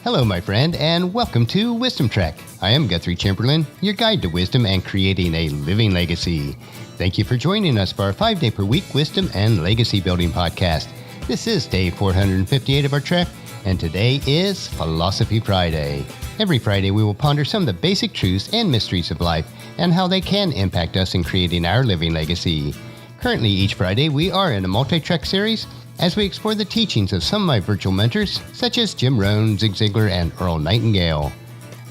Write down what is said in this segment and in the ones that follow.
Hello, my friend, and welcome to Wisdom Trek. I am Guthrie Chamberlain, your guide to wisdom and creating a living legacy. Thank you for joining us for our 5-day-per-week wisdom and legacy building podcast. This is day 458 of our trek, and today is Philosophy Friday. Every Friday, we will ponder some of the basic truths and mysteries of life and how they can impact us in creating our living legacy. Currently, each Friday, we are in a multi-trek series as we explore the teachings of some of my virtual mentors, such as Jim Rohn, Ziglar, and Earl Nightingale.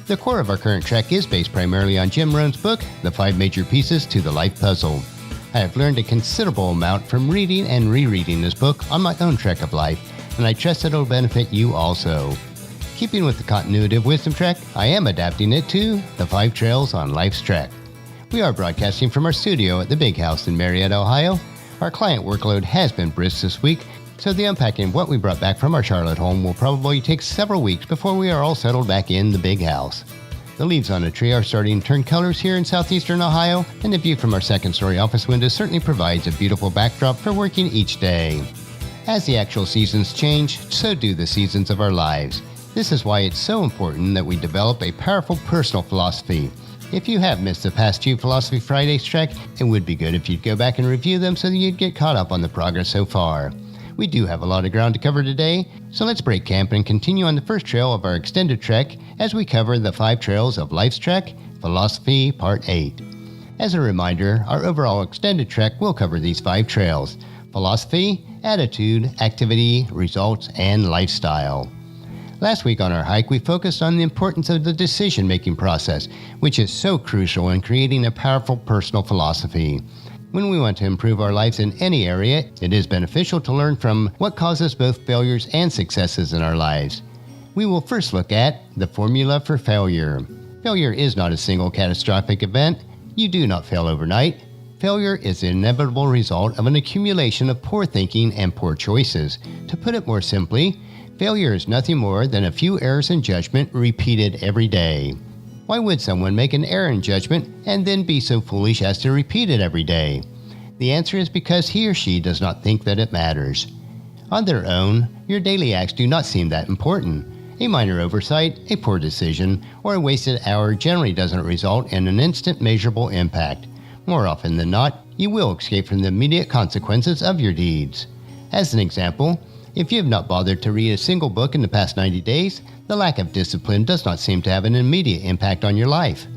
The core of our current trek is based primarily on Jim Rohn's book, The 5 Major Pieces to the Life Puzzle. I have learned a considerable amount from reading and rereading this book on my own trek of life, and I trust it'll benefit you also. Keeping with the continuity of Wisdom Trek, I am adapting it to The 5 Trails on Life's Trek. We are broadcasting from our studio at the Big House in Marietta, Ohio. Our client workload has been brisk this week, so the unpacking of what we brought back from our Charlotte home will probably take several weeks before we are all settled back in the Big House. The leaves on a tree are starting to turn colors here in southeastern Ohio, and the view from our second-story office window certainly provides a beautiful backdrop for working each day. As the actual seasons change, so do the seasons of our lives. This is why it's so important that we develop a powerful personal philosophy. If you have missed the past few Philosophy Fridays trek, it would be good if you'd go back and review them so that you'd get caught up on the progress so far. We do have a lot of ground to cover today, so let's break camp and continue on the first trail of our extended trek as we cover the 5 trails of Life's Trek, Philosophy Part 8. As a reminder, our overall extended trek will cover these 5 trails: philosophy, attitude, activity, results, and lifestyle. Last week on our hike, we focused on the importance of the decision-making process, which is so crucial in creating a powerful personal philosophy. When we want to improve our lives in any area, it is beneficial to learn from what causes both failures and successes in our lives. We will first look at the formula for failure. Failure is not a single catastrophic event. You do not fail overnight. Failure is the inevitable result of an accumulation of poor thinking and poor choices. To put it more simply, failure is nothing more than a few errors in judgment repeated every day. Why would someone make an error in judgment and then be so foolish as to repeat it every day? The answer is because he or she does not think that it matters. On their own, your daily acts do not seem that important. A minor oversight, a poor decision, or a wasted hour generally doesn't result in an instant measurable impact. More often than not, you will escape from the immediate consequences of your deeds. As an example, if you have not bothered to read a single book in the past 90 days, the lack of discipline does not seem to have an immediate impact on your life.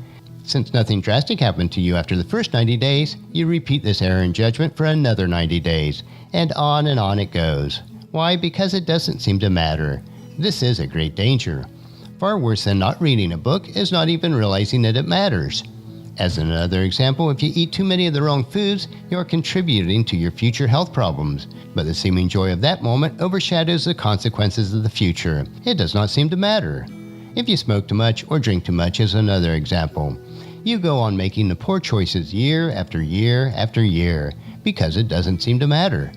Since nothing drastic happened to you after the first 90 days, you repeat this error in judgment for another 90 days, and on it goes. Why? Because it doesn't seem to matter. This is a great danger. Far worse than not reading a book is not even realizing that it matters. As another example, if you eat too many of the wrong foods, you are contributing to your future health problems. But the seeming joy of that moment overshadows the consequences of the future. It does not seem to matter. If you smoke too much or drink too much is another example. You go on making the poor choices year after year after year because it doesn't seem to matter.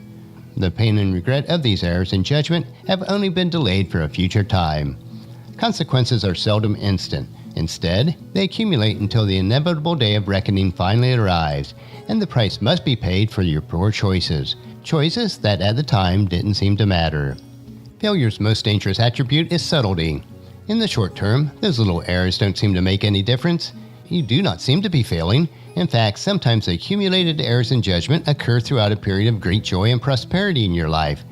The pain and regret of these errors in judgment have only been delayed for a future time. Consequences are seldom instant. Instead, they accumulate until the inevitable day of reckoning finally arrives, and the price must be paid for your poor choices that at the time didn't seem to matter. Failure's most dangerous attribute is subtlety. In the short term, those little errors don't seem to make any difference. You do not seem to be failing. In fact, sometimes the accumulated errors in judgment occur throughout a period of great joy and prosperity in your life.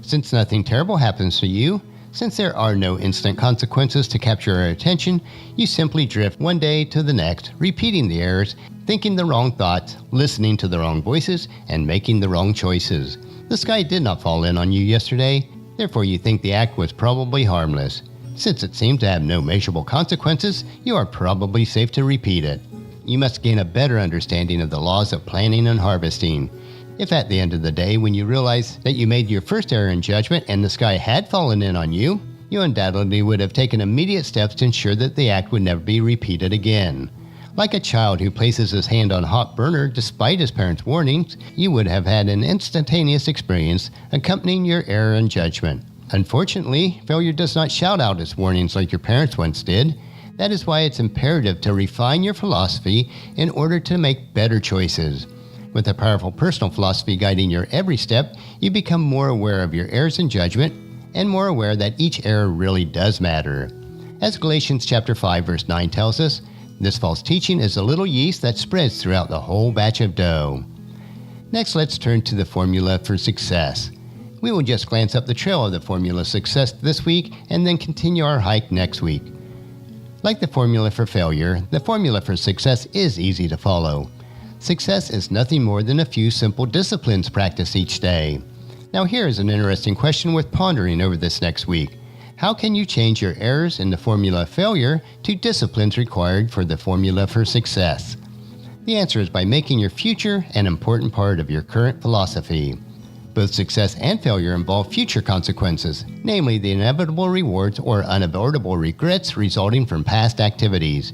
Since nothing terrible happens to you, since there are no instant consequences to capture our attention, you simply drift one day to the next, repeating the errors, thinking the wrong thoughts, listening to the wrong voices, and making the wrong choices. The sky did not fall in on you yesterday, therefore you think the act was probably harmless. Since it seemed to have no measurable consequences, you are probably safe to repeat it. You must gain a better understanding of the laws of planting and harvesting. If at the end of the day, when you realize that you made your first error in judgment and the sky had fallen in on you, you undoubtedly would have taken immediate steps to ensure that the act would never be repeated again. Like a child who places his hand on a hot burner despite his parents' warnings, you would have had an instantaneous experience accompanying your error in judgment. Unfortunately, failure does not shout out its warnings like your parents once did. That is why it's imperative to refine your philosophy in order to make better choices. With a powerful personal philosophy guiding your every step, you become more aware of your errors in judgment and more aware that each error really does matter. As Galatians chapter 5 verse 9 tells us, this false teaching is a little yeast that spreads throughout the whole batch of dough. Next, let's turn to the formula for success. We will just glance up the trail of the formula of success this week and then continue our hike next week. Like the formula for failure, the formula for success is easy to follow. Success is nothing more than a few simple disciplines practiced each day. Now here is an interesting question worth pondering over this next week. How can you change your errors in the formula of failure to disciplines required for the formula for success? The answer is by making your future an important part of your current philosophy. Both success and failure involve future consequences, namely the inevitable rewards or unavoidable regrets resulting from past activities.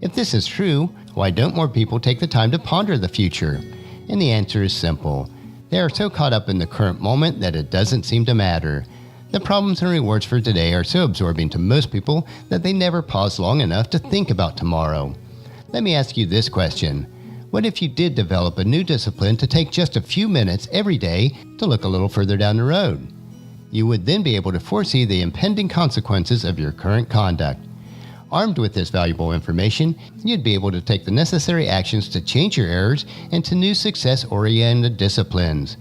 If this is true, why don't more people take the time to ponder the future? And the answer is simple. They are so caught up in the current moment that it doesn't seem to matter. The problems and rewards for today are so absorbing to most people that they never pause long enough to think about tomorrow. Let me ask you this question. What if you did develop a new discipline to take just a few minutes every day to look a little further down the road? You would then be able to foresee the impending consequences of your current conduct. Armed with this valuable information, you'd be able to take the necessary actions to change your errors into new success-oriented disciplines.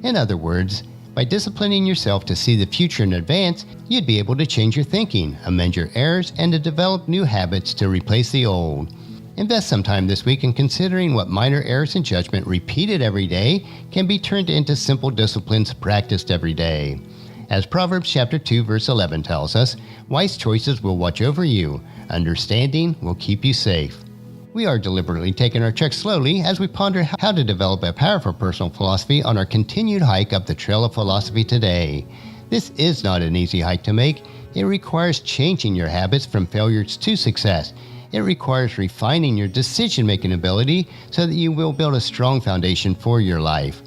In other words, by disciplining yourself to see the future in advance, you'd be able to change your thinking, amend your errors, and to develop new habits to replace the old. Invest some time this week in considering what minor errors in judgment repeated every day can be turned into simple disciplines practiced every day. As Proverbs chapter 2 verse 11 tells us, wise choices will watch over you. Understanding will keep you safe. We are deliberately taking our trek slowly as we ponder how to develop a powerful personal philosophy on our continued hike up the trail of philosophy today. This is not an easy hike to make. It requires changing your habits from failures to success. It requires refining your decision-making ability so that you will build a strong foundation for your life.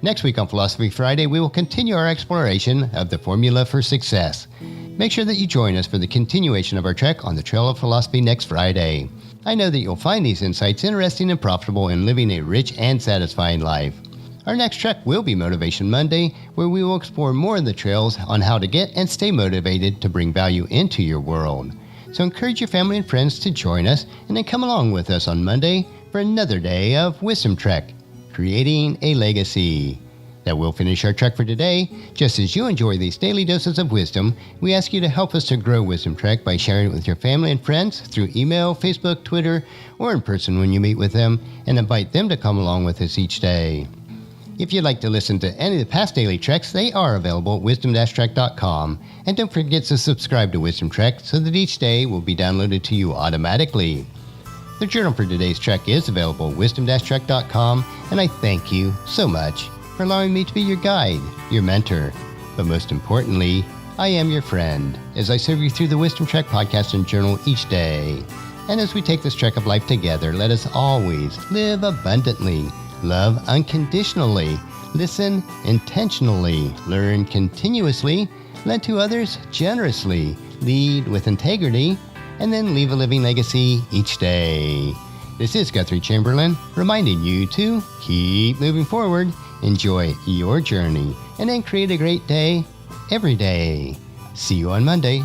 Next week on Philosophy Friday, we will continue our exploration of the formula for success. Make sure that you join us for the continuation of our trek on the Trail of Philosophy next Friday. I know that you'll find these insights interesting and profitable in living a rich and satisfying life. Our next trek will be Motivation Monday, where we will explore more of the trails on how to get and stay motivated to bring value into your world. So encourage your family and friends to join us and then come along with us on Monday for another day of Wisdom Trek, Creating a Legacy. That will finish our trek for today. Just as you enjoy these daily doses of wisdom, we ask you to help us to grow Wisdom Trek by sharing it with your family and friends through email, Facebook, Twitter, or in person when you meet with them, and invite them to come along with us each day. If you'd like to listen to any of the past daily treks, they are available at wisdom-trek.com. And don't forget to subscribe to Wisdom Trek so that each day will be downloaded to you automatically. The journal for today's trek is available at wisdom-trek.com, and I thank you so much for allowing me to be your guide, your mentor, but most importantly, I am your friend as I serve you through the Wisdom Trek podcast and journal each day. And as we take this trek of life together, let us always live abundantly, love unconditionally, listen intentionally, learn continuously, lend to others generously, lead with integrity, and then leave a living legacy each day. This is Guthrie Chamberlain, reminding you to keep moving forward, enjoy your journey, and then create a great day every day. See you on Monday.